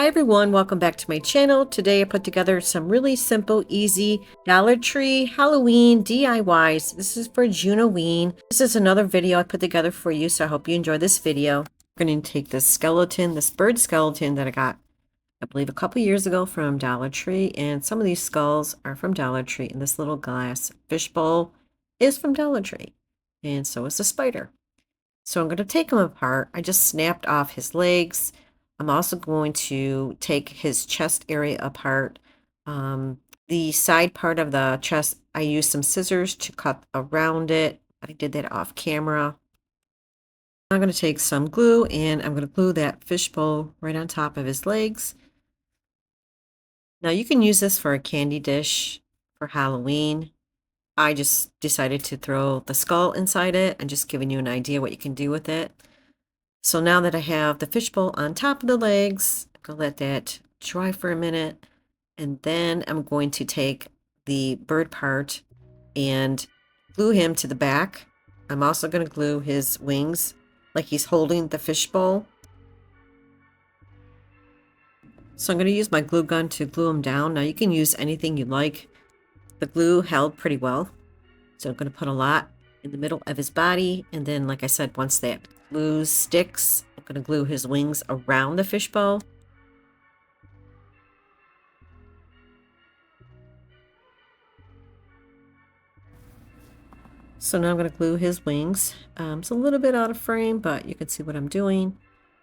Hi everyone, welcome back to my channel. Today I put together some really simple, easy Dollar Tree Halloween DIYs. This is for June-O-Ween. This is another video I put together for you, so I hope you enjoy this video. I'm going to take this skeleton, this bird skeleton that I got, I believe a couple years ago from Dollar Tree, and some of these skulls are from Dollar Tree, and this little glass fishbowl is from Dollar Tree, and so is the spider. So I'm going to take him apart. I just snapped off his legs. I'm also going to take his chest area apart. The side part of the chest, I used some scissors to cut around it. I did that off camera. I'm going to take some glue and I'm going to glue that fishbowl right on top of his legs. Now you can use this for a candy dish for Halloween. I just decided to throw the skull inside it and just giving you an idea what you can do with it. So now that I have the fishbowl on top of the legs, I'm going to let that dry for a minute. And then I'm going to take the bird part and glue him to the back. I'm also going to glue his wings like he's holding the fishbowl. So I'm going to use my glue gun to glue him down. Now you can use anything you like. The glue held pretty well. So I'm going to put a lot in the middle of his body. And then, like I said, once that glue sticks, I'm going to glue his wings around the fishbowl. So now I'm going to glue his wings. It's a little bit out of frame, but you can see what I'm doing.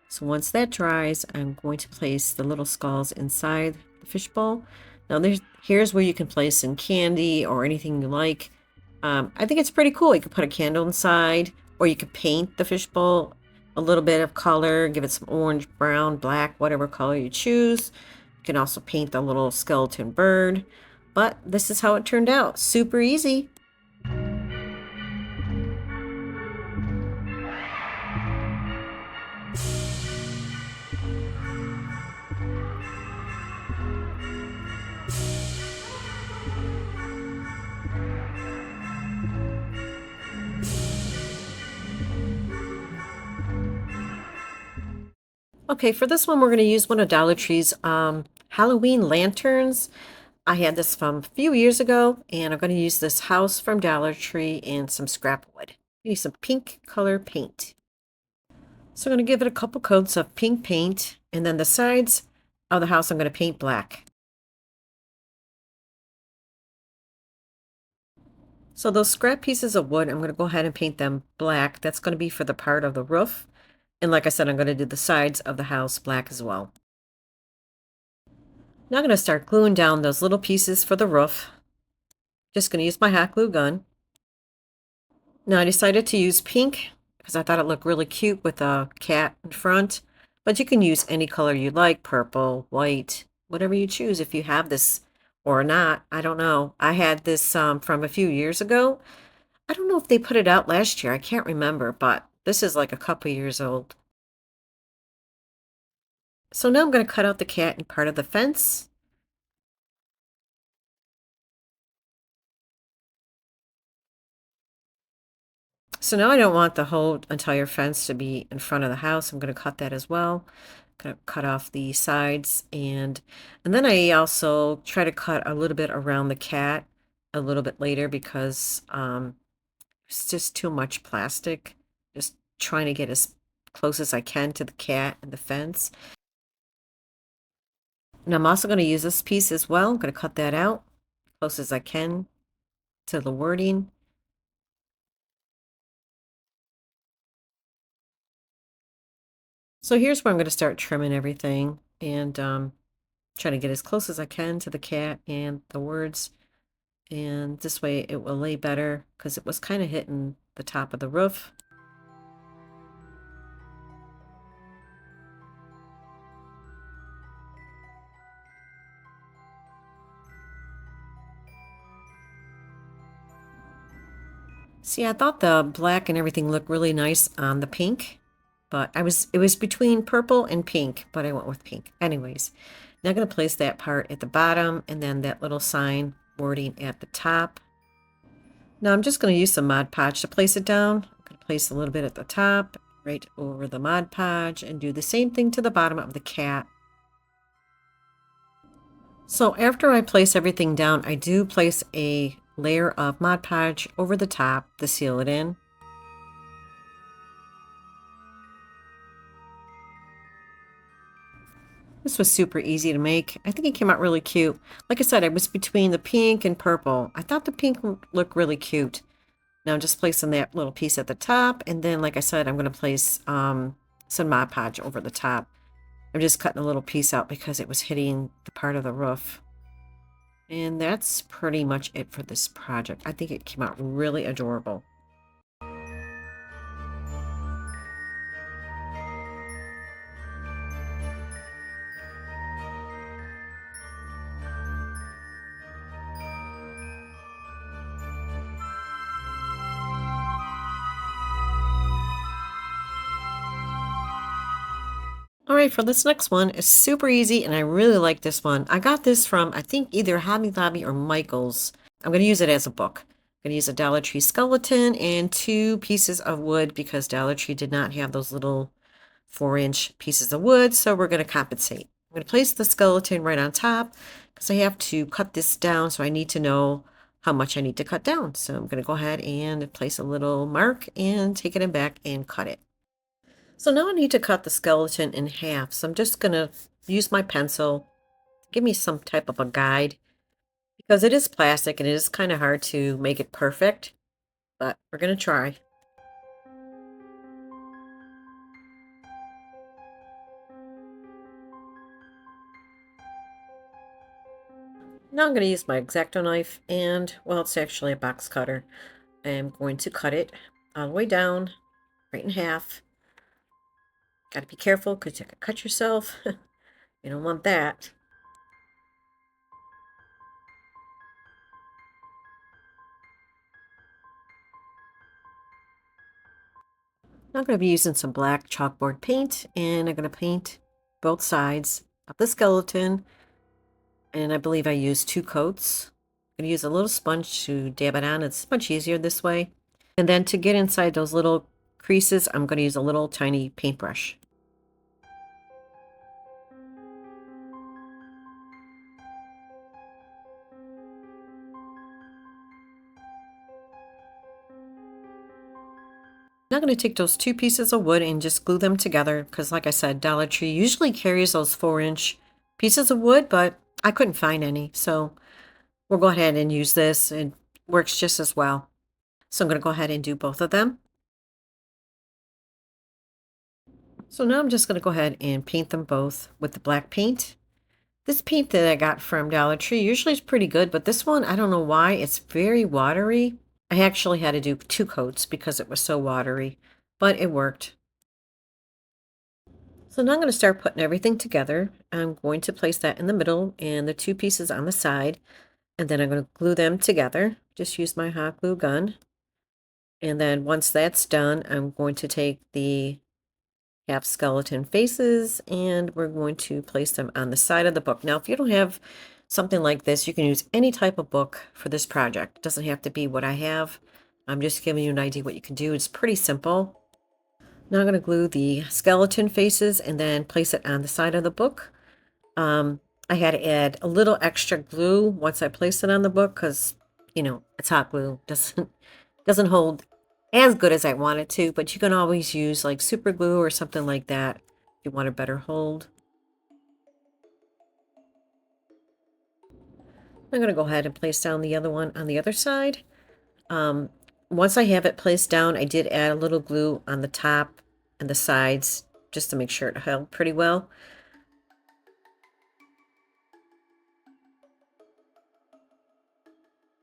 So once that dries, I'm going to place the little skulls inside the fishbowl. Now here's where you can place some candy or anything you like. I think it's pretty cool. You could put a candle inside, or you could paint the fishbowl a little bit of color, give it some orange, brown, black, whatever color you choose. You can also paint the little skeleton bird. But this is how it turned out. Super easy. Okay, for this one, we're going to use one of Dollar Tree's Halloween lanterns. I had this from a few years ago, and I'm going to use this house from Dollar Tree and some scrap wood. I need some pink color paint. So I'm going to give it a couple coats of pink paint, and then the sides of the house I'm going to paint black. So those scrap pieces of wood, I'm going to go ahead and paint them black. That's going to be for the part of the roof. And like I said, I'm going to do the sides of the house black as well. Now I'm going to start gluing down those little pieces for the roof. Just going to use my hot glue gun. Now I decided to use pink because I thought it looked really cute with a cat in front. But you can use any color you like, purple, white, whatever you choose if you have this or not. I don't know. I had this from a few years ago. I don't know if they put it out last year. I can't remember, but this is like a couple years old. So now I'm going to cut out the cat and part of the fence. So now I don't want the whole entire fence to be in front of the house. I'm going to cut that as well. Going to cut off the sides and then I also try to cut a little bit around the cat a little bit later because it's just too much plastic. Just trying to get as close as I can to the cat and the fence. And I'm also going to use this piece as well. I'm going to cut that out close as I can to the wording. So here's where I'm going to start trimming everything and trying to get as close as I can to the cat and the words. And this way it will lay better because it was kind of hitting the top of the roof. See, I thought the black and everything looked really nice on the pink, but it was between purple and pink, but I went with pink. Anyways, now I'm going to place that part at the bottom and then that little sign wording at the top. Now I'm just going to use some Mod Podge to place it down. I'm going to place a little bit at the top, right over the Mod Podge, and do the same thing to the bottom of the cat. So after I place everything down, I do place a layer of Mod Podge over the top to seal it in. This was super easy to make. I think it came out really cute. Like I said, I was between the pink and purple. I thought the pink looked really cute. Now I'm just placing that little piece at the top, and then like I said, I'm going to place some Mod Podge over the top. I'm just cutting a little piece out because it was hitting the part of the roof. And that's pretty much it for this project. I think it came out really adorable. All right, for this next one, it's super easy and I really like this one. I got this from, I think, either Hobby Lobby or Michael's. I'm going to use it as a book. I'm going to use a Dollar Tree skeleton and 2 pieces of wood because Dollar Tree did not have those little 4-inch pieces of wood, so we're going to compensate. I'm going to place the skeleton right on top because I have to cut this down, so I need to know how much I need to cut down. So I'm going to go ahead and place a little mark and take it in back and cut it. So now I need to cut the skeleton in half. So I'm just going to use my pencil to give me some type of a guide because it is plastic and it is kind of hard to make it perfect, but we're going to try. Now I'm going to use my X-Acto knife and, well, it's actually a box cutter. I'm going to cut it all the way down, right in half. Got to be careful because you can cut yourself. You don't want that. Now I'm going to be using some black chalkboard paint, and I'm going to paint both sides of the skeleton. And I believe I used 2 coats. I'm going to use a little sponge to dab it on. It's much easier this way. And then to get inside those little creases, I'm going to use a little tiny paintbrush. Now I'm going to take those 2 pieces of wood and just glue them together because, like I said, Dollar Tree usually carries those 4-inch pieces of wood, but I couldn't find any. So we'll go ahead and use this. It works just as well. So I'm going to go ahead and do both of them. So now I'm just going to go ahead and paint them both with the black paint. This paint that I got from Dollar Tree usually is pretty good, but this one, I don't know why, it's very watery. I actually had to do 2 coats because it was so watery, but it worked. So now I'm going to start putting everything together. I'm going to place that in the middle and the 2 pieces on the side, and then I'm going to glue them together. Just use my hot glue gun. And then once that's done, I'm going to take the half skeleton faces and we're going to place them on the side of the book. Now, if you don't have something like this, you can use any type of book for this project. It doesn't have to be what I have. I'm just giving you an idea what you can do. It's pretty simple. Now I'm going to glue the skeleton faces and then place it on the side of the book. I had to add a little extra glue once I placed it on the book because, you know, it's hot glue. Doesn't hold as good as I want it to, but you can always use like super glue or something like that if you want a better hold. I'm going to go ahead and place down the other one on the other side. Once I have it placed down, I did add a little glue on the top and the sides just to make sure it held pretty well.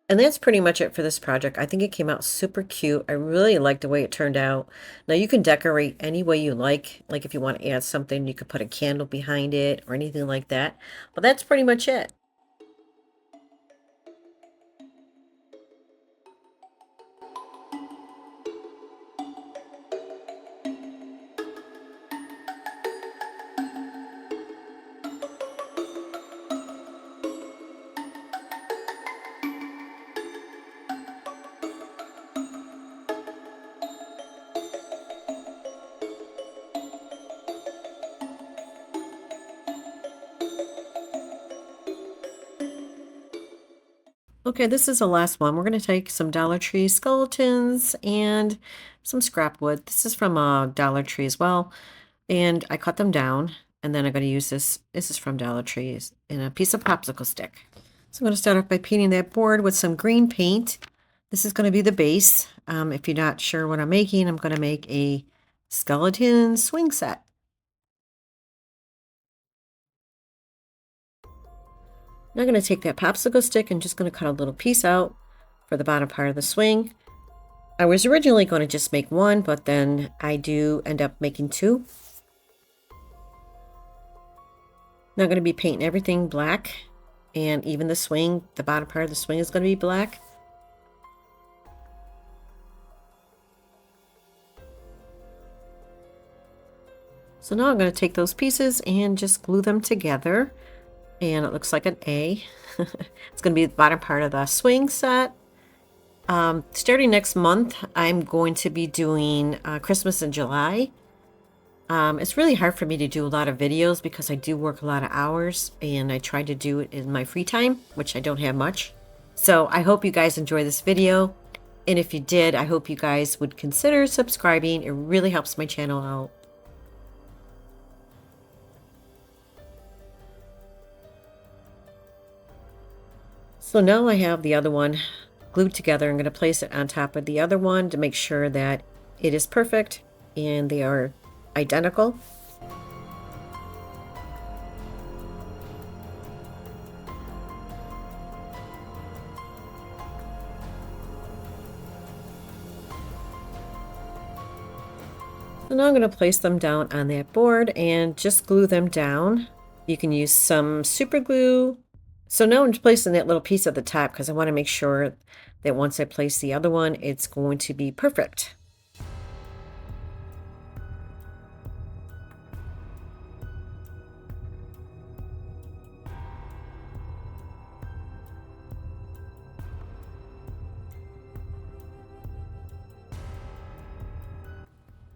And that's pretty much it for this project. I think it came out super cute. I really like the way it turned out. Now you can decorate any way you like. Like if you want to add something, you could put a candle behind it or anything like that. But that's pretty much it. Okay, this is the last one. We're going to take some Dollar Tree skeletons and some scrap wood. This is from Dollar Tree as well. And I cut them down. And then I'm going to use this. This is from Dollar Tree in a piece of popsicle stick. So I'm going to start off by painting that board with some green paint. This is going to be the base. If you're not sure what I'm making, I'm going to make a skeleton swing set. Now I'm going to take that popsicle stick and just going to cut a little piece out for the bottom part of the swing. I was originally going to just make one, but then I do end up making two. Now I'm going to be painting everything black, and even the swing, the bottom part of the swing is going to be black. So now I'm going to take those pieces and just glue them together, and it looks like an A. It's going to be the bottom part of the swing set. Starting next month, I'm going to be doing Christmas in July. It's really hard for me to do a lot of videos because I do work a lot of hours, and I try to do it in my free time, which I don't have much. So I hope you guys enjoy this video. And if you did, I hope you guys would consider subscribing. It really helps my channel out. So now I have the other one glued together. I'm going to place it on top of the other one to make sure that it is perfect and they are identical. So now I'm going to place them down on that board and just glue them down. You can use some super glue. So now I'm just placing that little piece at the top because I want to make sure that once I place the other one, it's going to be perfect.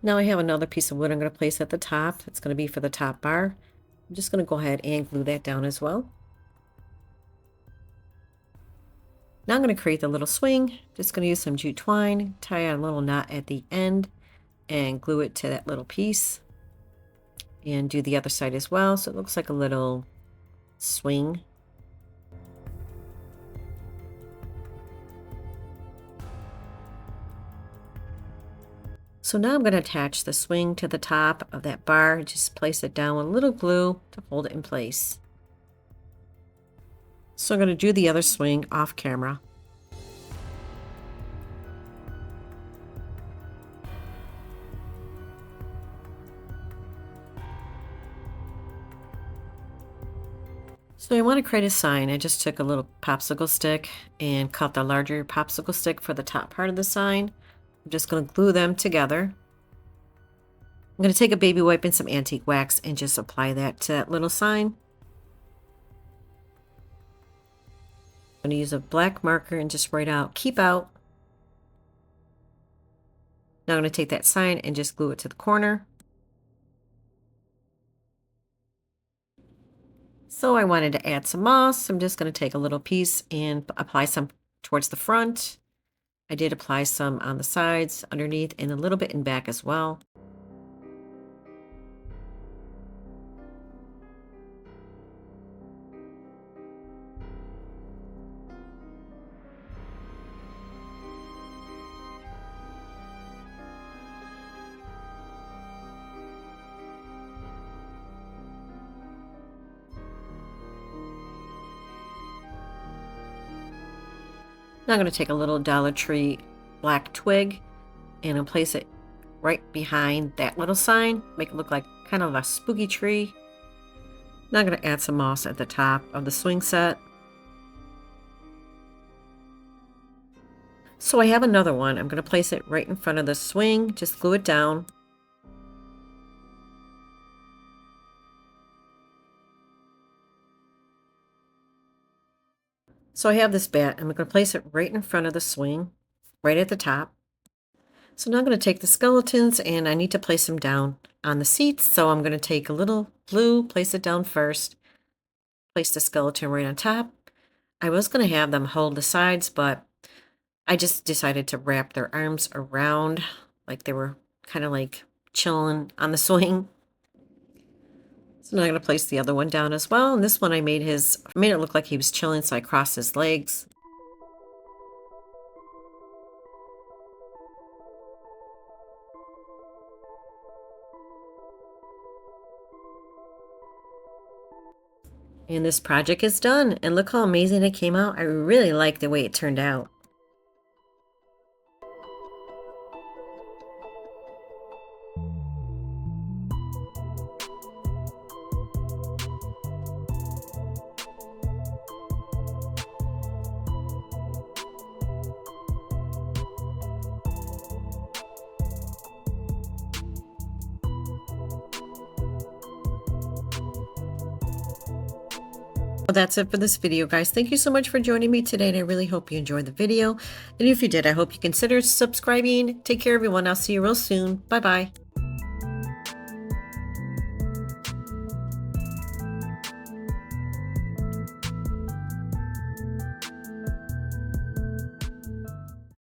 Now I have another piece of wood I'm going to place at the top. It's going to be for the top bar. I'm just going to go ahead and glue that down as well. Now I'm going to create the little swing. Just going to use some jute twine, tie a little knot at the end, and glue it to that little piece. And do the other side as well, so it looks like a little swing. So now I'm going to attach the swing to the top of that bar. Just place it down with a little glue to hold it in place. So I'm going to do the other swing off camera. So I want to create a sign. I just took a little popsicle stick and cut the larger popsicle stick for the top part of the sign. I'm just going to glue them together. I'm going to take a baby wipe and some antique wax and just apply that to that little sign. I'm going to use a black marker and just write out "keep out." Now I'm going to take that sign and just glue it to the corner. So I wanted to add some moss. I'm just going to take a little piece and apply some towards the front. I did apply some on the sides, underneath, and a little bit in back as well. Now I'm going to take a little Dollar Tree black twig and I'll place it right behind that little sign, make it look like kind of a spooky tree. Now I'm going to add some moss at the top of the swing set. So I have another one. I'm going to place it right in front of the swing, just glue it down. So I have this bat. I'm going to place it right in front of the swing, right at the top. So now I'm going to take the skeletons and I need to place them down on the seats. So I'm going to take a little glue, place it down first, place the skeleton right on top. I was going to have them hold the sides, but I just decided to wrap their arms around like they were kind of like chilling on the swing. So now I'm going to place the other one down as well. And this one I made it look like he was chilling, so I crossed his legs. And this project is done. And look how amazing it came out. I really like the way it turned out. Well, that's it for this video, guys. Thank you so much for joining me today, and I really hope you enjoyed the video. And if you did, I hope you consider subscribing. Take care, everyone. I'll see you real soon. Bye-bye.